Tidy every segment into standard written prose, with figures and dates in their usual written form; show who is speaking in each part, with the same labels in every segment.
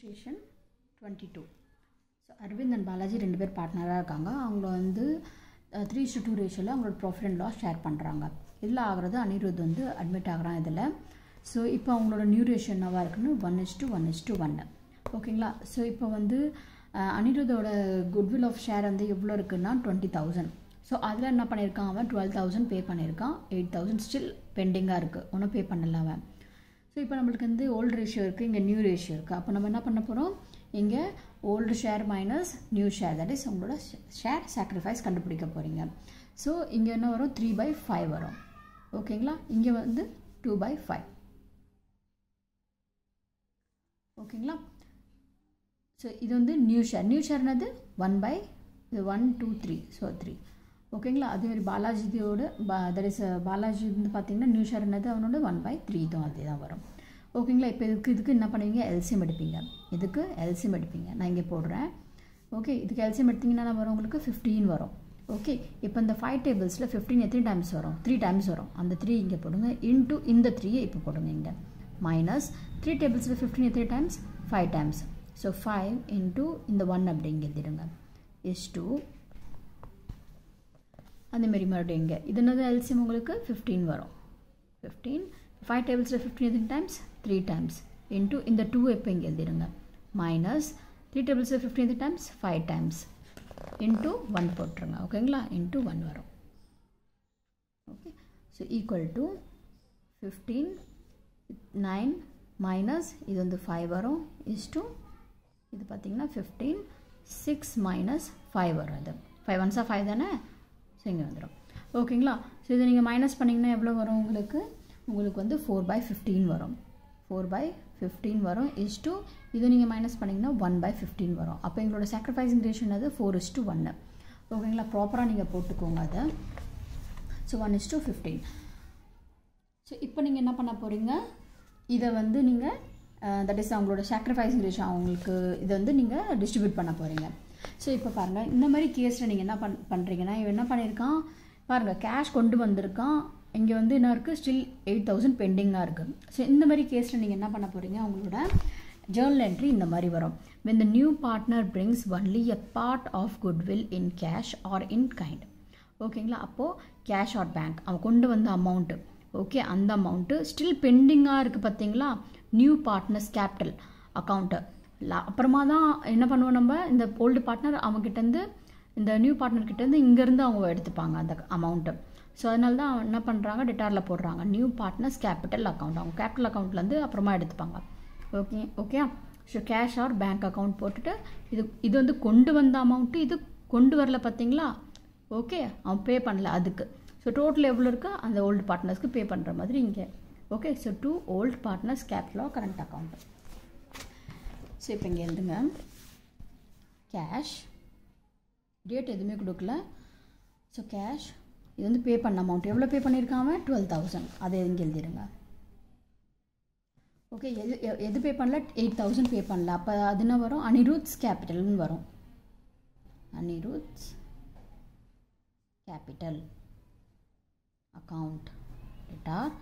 Speaker 1: Station 22. So Arvind and Balaji ரெண்டு பேர் பார்ட்னராக இருக்காங்க. அவங்க வந்து 3:2 ரேஷியோவில் அவங்களோட ப்ராஃபிட் அண்ட் லாஸ் ஷேர் பண்ணுறாங்க. இதில் ஆகிறது அனிருத் வந்து அட்மிட் ஆகிறான் இதில். ஸோ இப்போ அவங்களோட நியூ ரேஷியோ என்னவாக இருக்குன்னு 1:1:1. ஓகேங்களா? ஸோ இப்போ வந்து அனிருத்தோட குட்வில் ஆஃப் ஷேர் வந்து எவ்வளோ இருக்குன்னா 20,000. ஸோ அதில் என்ன பண்ணியிருக்கான், அவன் 12,000 பே பண்ணியிருக்கான். 8,000 ஸ்டில் பெண்டிங்காக இருக்குது, ஒன்றும் பே பண்ணல அவன். ஸோ இப்போ நம்மளுக்கு வந்து ஓல்டு ரேஷியோ இருக்குது, இங்கே நியூ ரேஷியோ இருக்குது. அப்போ நம்ம என்ன பண்ண போகிறோம், இங்கே old share minus new share, that is உங்களோட ஷேர் சாக்ரிஃபைஸ் கண்டுபிடிக்க போகிறீங்க. ஸோ இங்கே என்ன வரும், 3/5 வரும். ஓகேங்களா? இங்கே வந்து 2/5. ஓகேங்களா? ஸோ இது வந்து நியூ ஷேர்னது 1 2 3, ஸோ 3. ஓகேங்களா? அதேமாதிரி பாலாஜியோட தட் இஸ் பாலாஜி வந்து பார்த்தீங்கன்னா நியூ ஷேர் என்னது அவனோட 1/3 தான், அதே தான் வரும். ஓகேங்களா? இப்போ இதுக்கு என்ன பண்ணுவீங்க, எல்சிஎம் எடுப்பீங்க. இதுக்கு எல்சிஎம் எடுப்பீங்க, நான் இங்கே போடுறேன். ஓகே, இதுக்கு எல்சிஎம் எடுத்திங்கன்னா என்ன வரும், உங்களுக்கு 15 வரும். ஓகே, இப்போ இந்த 5 டேபிள்ஸில் 15 எத்தனை டைம்ஸ் வரும், 3 டைம்ஸ் வரும். அந்த 3 இங்கே போடுங்க, இன்ட்டு இந்த 3 இப்போ போடுங்க இங்கே, மைனஸ் 3 டேபிள்ஸில் 15 எத்தனை டைம்ஸ், 5 டைம்ஸ். ஸோ 5 இன்ட்டு இந்த 1 அப்படிங்க எழுதிடுங்க, இஸ் 2. அந்தமாரி மறுபடியும் இங்கே இது என்னது எல்சிஎம் உங்களுக்கு 15 வரும். 15 5 டேபிள்ஸில் 15 எத்தனை டைம்ஸ், 3 டைம்ஸ், இன்ட்டு இந்த 2 இப்போ இங்கே எழுதிடுங்க, மைனஸ் 3 டேபிள்ஸில் 15 எத்தனை டைம்ஸ், 5 டைம்ஸ், இன்ட்டு 1 போட்டுருங்க. ஓகேங்களா? இன்ட்டு 1 வரும். Okay, so equal to 15 9 minus இது வந்து 5 வரும், இஸ் டு இது பார்த்தீங்கன்னா 15 6 மைனஸ் 5 வரும். இது 5 1s 5 தானே, ஸோ இங்கே வந்துடும். ஓகேங்களா? ஸோ இதை நீங்கள் மைனஸ் பண்ணிங்கன்னா எவ்வளோ வரும் உங்களுக்கு வந்து 4/15 வரும். 4/15 வரும், இஸ் டு இது நீங்கள் மைனஸ் பண்ணிங்கன்னா 1/15 வரும். அப்போ எங்களோட சாக்ரிஃபைசிங் ரேஷியோ அது 4:1. ஓகேங்களா? ப்ராப்பராக நீங்கள் போட்டுக்கோங்க அதை. ஸோ 1:15. ஸோ இப்போ நீங்கள் என்ன பண்ண போகிறீங்க, இதை வந்து நீங்கள் தட் இஸ் அவங்களோட சாக்ரிஃபைசிங் ரேஷியோ அவங்களுக்கு இதை வந்து நீங்கள் டிஸ்ட்ரிபியூட் பண்ண போகிறீங்க. ஸோ இப்போ பாருங்கள், இந்த மாதிரி கேஸில் நீங்கள் என்ன பண்ணுறீங்கன்னா, இவன் என்ன பண்ணியிருக்கான் பாருங்கள், கேஷ் கொண்டு வந்திருக்கான். இங்கே வந்து என்ன இருக்குது, ஸ்டில் 8,000 பெண்டிங்காக இருக்குது. ஸோ இந்த மாதிரி கேஸில் நீங்கள் என்ன பண்ண போகிறீங்க, அவங்களோட ஜேர்னல் என்ட்ரி இந்த மாதிரி வரும். when the new partner brings only a part of goodwill in cash or in kind. ஓகேங்களா? அப்போது கேஷ் ஆர் பேங்க் அவன் கொண்டு வந்த அமௌண்ட்டு, ஓகே, அந்த அமௌண்ட்டு ஸ்டில் பெண்டிங்காக இருக்குது பார்த்தீங்களா, நியூ பார்ட்னர்ஸ் கேபிட்டல் அக்கௌண்ட்டு. அப்புறமா தான் என்ன பண்ணுவோம், நம்ம இந்த ஓல்டு பார்ட்னர் அவங்ககிட்டேருந்து இந்த நியூ பார்ட்னர்கிட்டேருந்து இங்கேருந்து அவங்க எடுத்துப்பாங்க அந்த அமௌண்ட்டு. ஸோ அதனால தான் என்ன பண்ணுறாங்க, டெட்டாரில் போடுறாங்க நியூ பார்ட்னர்ஸ் கேபிட்டல் அக்கௌண்ட். அவங்க கேபிட்டல் அக்கௌண்ட்லேருந்து அப்புறமா எடுத்துப்பாங்க. Okay. So cash R bank account போட்டுட்டு இது வந்து கொண்டு வந்த அமௌண்ட்டு, இது கொண்டு வரல பார்த்தீங்களா, ஓகே, அவன் பே பண்ணல அதுக்கு. ஸோ டோட்டல் எவ்வளோ இருக்கோ அந்த ஓல்டு பார்ட்னர்ஸ்க்கு பே பண்ணுற மாதிரி இங்கே. Okay, so 2 old partners capital or current account. So இப்போ இங்கே எழுதுங்க, கேஷ் டேட் எதுவுமே கொடுக்கல. ஸோ கேஷ் இது வந்து பே பண்ண அமௌண்ட் எவ்வளோ பே பண்ணியிருக்காங்க, 12,000, அதை இங்கே எழுதிடுங்க. ஓகே, எது பே பண்ணல, 8,000 பே பண்ணல. அப்போ அது என்ன வரும், அனிருத்ஸ் கேபிட்டல்னு வரும். Anirudh's capital account debtor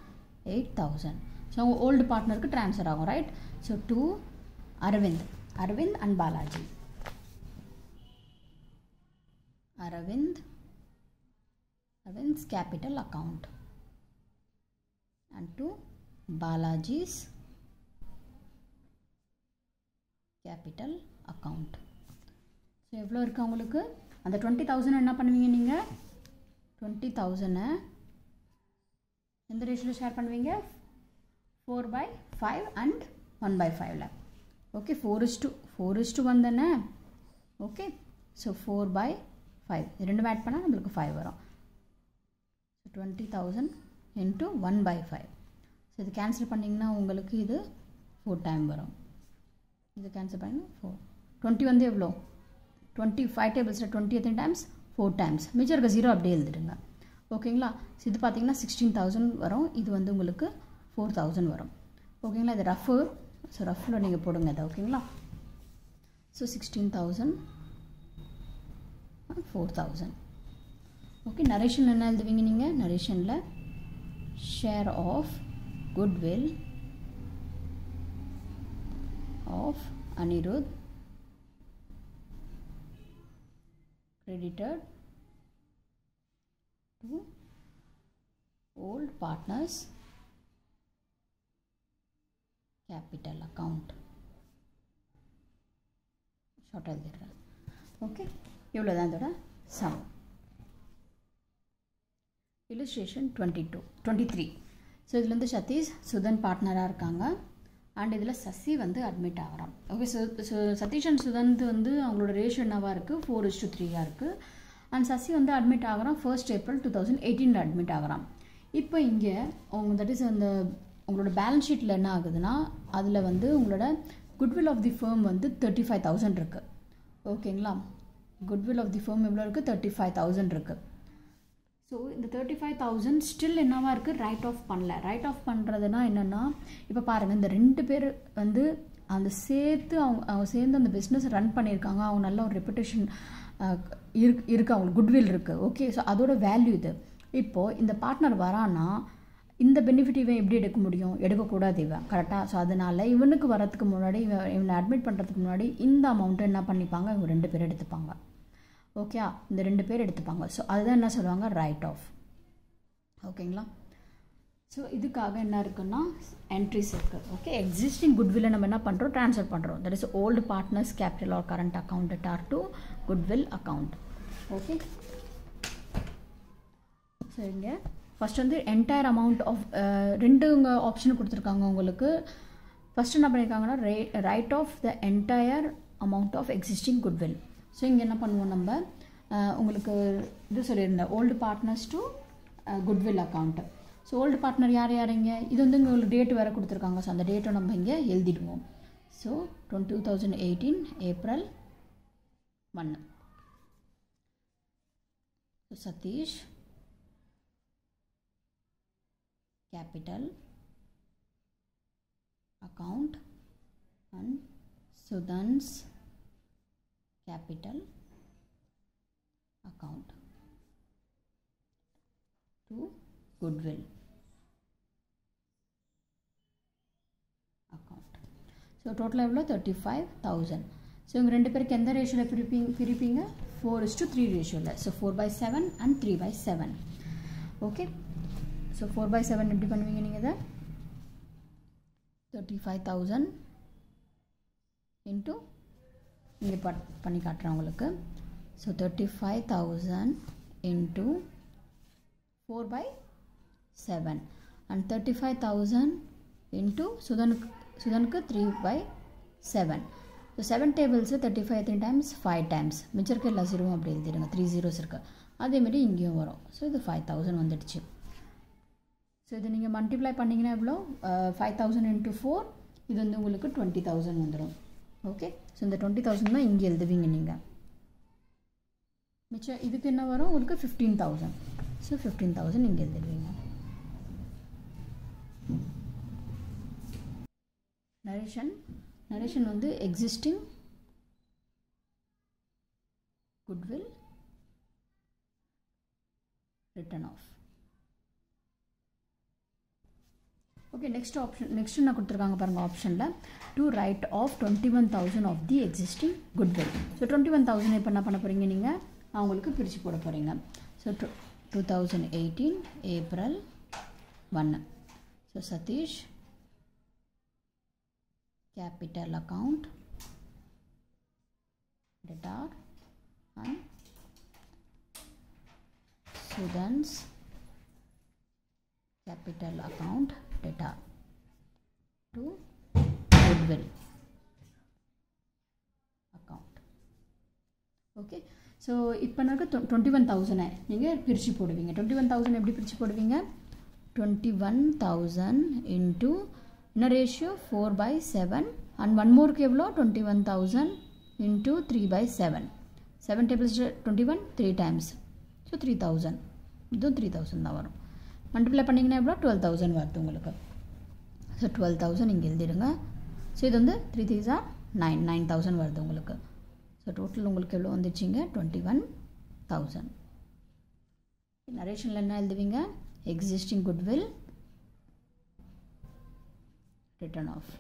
Speaker 1: 8,000. So அவங்க ஓல்டு பார்ட்னருக்கு ட்ரான்ஸ்ஃபர் ஆகும், right? So to Aravind and Balaji. Arvind's capital account and to Balaji's capital account. So எவ்வளோ இருக்குது உங்களுக்கு, அந்த 20,000 என்ன பண்ணுவீங்க நீங்கள், 20,000 எந்த ரேஷியோவில் ஷேர் பண்ணுவீங்க, 4/5 அண்ட் 1/5ல. ஓகே, 4:1 தானே. ஓகே, ஸோ 4/5 ரெண்டும் ஆட் பண்ணால் நம்மளுக்கு 5 வரும். So 20,000 into 1/5. ஸோ இது கேன்சல் பண்ணிங்கன்னா உங்களுக்கு இது 4 டைம் வரும். இது கேன்சல் பண்ணிங்கன்னா 4 20 வந்து எவ்வளோ, 25 டேபிள்ஸில் 20 எத்தனை டைம்ஸ், 4 டைம்ஸ். மிச்சம் இருக்க 0 அப்படியே எழுதிடுங்க. ஓகேங்களா? ஸோ இது பார்த்தீங்கன்னா 16,000 வரும், இது வந்து உங்களுக்கு 4,000 வரும். ஓகேங்களா? இது ரஃபு, ஸோ ரஃபில் நீங்கள் போடுங்க இதை. ஓகேங்களா? ஸோ 16,000 4,000. ஓகே, நரேஷன் என்ன எழுதுவீங்க நீங்கள், நரேஷனில் share of goodwill of Anirudh credited to old partners capital account. Short எழுதிடுறேன். ஓகே, இவ்வளோ தான் இதோட சம். illustration 23. ஸோ இதில் வந்து சதீஷ் சுதன் பார்ட்னராக இருக்காங்க அண்ட் இதில் சசி வந்து அட்மிட் ஆகிறான். Okay, so Sathish and Suthan வந்து அவங்களோட ரேஷியோ என்னவாக இருக்குது, 4:3 இருக்குது. அண்ட் சசி வந்து அட்மிட் ஆகிறான் 1st April 2018 அட்மிட் ஆகிறான். இப்போ இங்கே அவங்க தட் இஸ் அந்த உங்களோட பேலன்ஸ் ஷீட்டில் என்ன ஆகுதுன்னா அதில் வந்து உங்களோட குட்வில் ஆஃப் தி ஃபர்ம் வந்து 35,000 இருக்குது. ஓகேங்களா, குட்வில் ஆஃப் தி ஃபர்ம் எவ்வளோ இருக்குது, 35,000 இருக்குது. ஸோ இந்த 35,000 ஸ்டில் என்னவாக இருக்குது, ரைட் ஆஃப் பண்ணல. ரைட் ஆஃப் பண்ணுறதுனா என்னென்னா, இப்போ பாருங்கள், இந்த 2 பேர் வந்து அந்த அவங்க சேர்ந்து அந்த பிஸ்னஸ் ரன் பண்ணியிருக்காங்க. அவங்க நல்ல ஒரு ரெப்புடேஷன் இருக்குது, அவங்களுக்கு குட்வில் இருக்குது. ஓகே, ஸோ அதோட வேல்யூ இது. இப்போது இந்த பார்ட்னர் வரான்னா இந்த பெனிஃபிட் இவன் எப்படி எடுக்க முடியும், எடுக்கக்கூடாது இவன், கரெக்டாக. ஸோ அதனால் இவனுக்கு வரதுக்கு முன்னாடி இவனை அட்மிட் பண்ணுறதுக்கு முன்னாடி இந்த அமௌண்ட்டை என்ன பண்ணிப்பாங்க, இவங்க 2 பேர் எடுத்துப்பாங்க. ஓகே, இந்த 2 பேர் எடுத்துப்பாங்க. ஸோ அதுதான் என்ன சொல்லுவாங்க, ரைட் ஆஃப். ஓகேங்களா, ஸோ இதுக்காக என்ன இருக்குன்னா என்ட்ரிஸ் இருக்குது. ஓகே, எக்ஸிஸ்டிங் குட்வில்லை நம்ம என்ன பண்ணுறோம், ட்ரான்ஸ்ஃபர் பண்ணுறோம். That is old partners capital or current account டெட் or to goodwill account. Okay, so இங்கே ஃபஸ்ட் வந்து என்டையர் அமௌண்ட் ஆஃப் 2 ஆப்ஷன் கொடுத்துருக்காங்க உங்களுக்கு. ஃபஸ்ட் என்ன பண்ணியிருக்காங்கன்னா write off the entire amount of existing goodwill. So இங்கே என்ன பண்ணுவோம் நம்ம, உங்களுக்கு இது சொல்லியிருந்தேன், old partners to goodwill account. So old partner யார் இங்கே, இது வந்து உங்களுக்கு டேட் வேறு கொடுத்துருக்காங்க. ஸோ அந்த டேட்டை நம்ம இங்கே எழுதிடுவோம். So 2018 April 1. So Sathish capital account and Sudan's capital account to goodwill account. So total எவ்வளோ, 35,000. ஸோ இவங்க 2 பேருக்கு எந்த ரேஷியோவில் பிரிப்பீங்க, 4:3 ரேஷியோவில். So 4/7 and 3/7. ஓகே, ஸோ 4/7 எப்படி பண்ணுவீங்க நீங்கள் இதை, 35,000 இன்ட்டு இங்கே பண்ணி காட்டுறேன் உங்களுக்கு. ஸோ 35,000 இன்ட்டு 4/7 அண்ட் 35,000 இன்ட்டு சுதனுக்கு 3/7. So 7 tables 35 3 times 5 times. மிச்சம் இருக்க எல்லா 0 அப்படி எழுதிடுங்க, 3 zeros இருக்குது. அதேமாரி இங்கேயும் வரும். ஸோ இது 5,000 வந்துடுச்சு. ஸோ இது நீங்கள் மல்டிப்ளை பண்ணிங்கன்னா எவ்வளோ, 5,000 into 4, இது வந்து உங்களுக்கு 20,000 வந்துடும். ஓகே, ஸோ இந்த 20,000 தான் இங்கே எழுதுவீங்க நீங்கள். மிச்சம் இதுக்கு என்ன வரும் உங்களுக்கு, 15,000. ஸோ 15,000 இங்கே எழுதுவீங்க. நரேஷன் வந்து existing goodwill written off. Okay, next என்ன கொடுத்துருக்காங்க பாருங்கள் ஆப்ஷனில், to write off 21,000 of the existing goodwill. So 21,000 இப்போ என்ன பண்ண போகிறீங்க, நீங்கள் அவங்களுக்கு பிரித்து போட போகிறீங்க. So 2018 April 1. So Sathish capital account debtor and Sudan's capital account debtor to goodwill account. Okay, so இப்போ எனக்கு 21,000 நீங்கள் பிரித்து போடுவீங்க. 21,000 எப்படி பிரித்து போடுவீங்க, 21,000 இன்ட்டு என்ன ரேஷியோ, 4/7 அண்ட் 1 மோருக்கு எவ்வளோ, 21,000 இன்ட்டு 3/7. 7 tables 21 3 times. ஸோ 3,000, இதுவும் 3,000 தான் வரும். மல்டிப்ளை பண்ணிங்கன்னா எவ்வளோ, 12,000 வருது உங்களுக்கு. ஸோ 12,000 இங்கே எழுதிடுங்க. ஸோ இது வந்து 3 3s are 9,000 வருது உங்களுக்கு. ஸோ டோட்டல் உங்களுக்கு எவ்வளோ வந்துச்சிங்க, 21,000. நரேஷனில் என்ன எழுதுவீங்க, existing goodwill written off.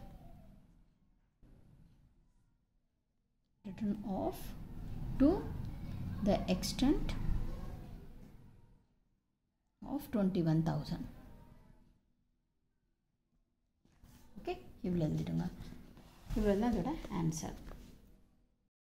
Speaker 1: written off to the extent of 21,000. Okay, இவ்வளோ எழுதிடுங்க. இவ்வளோ தான் அதோட ஆன்சர்.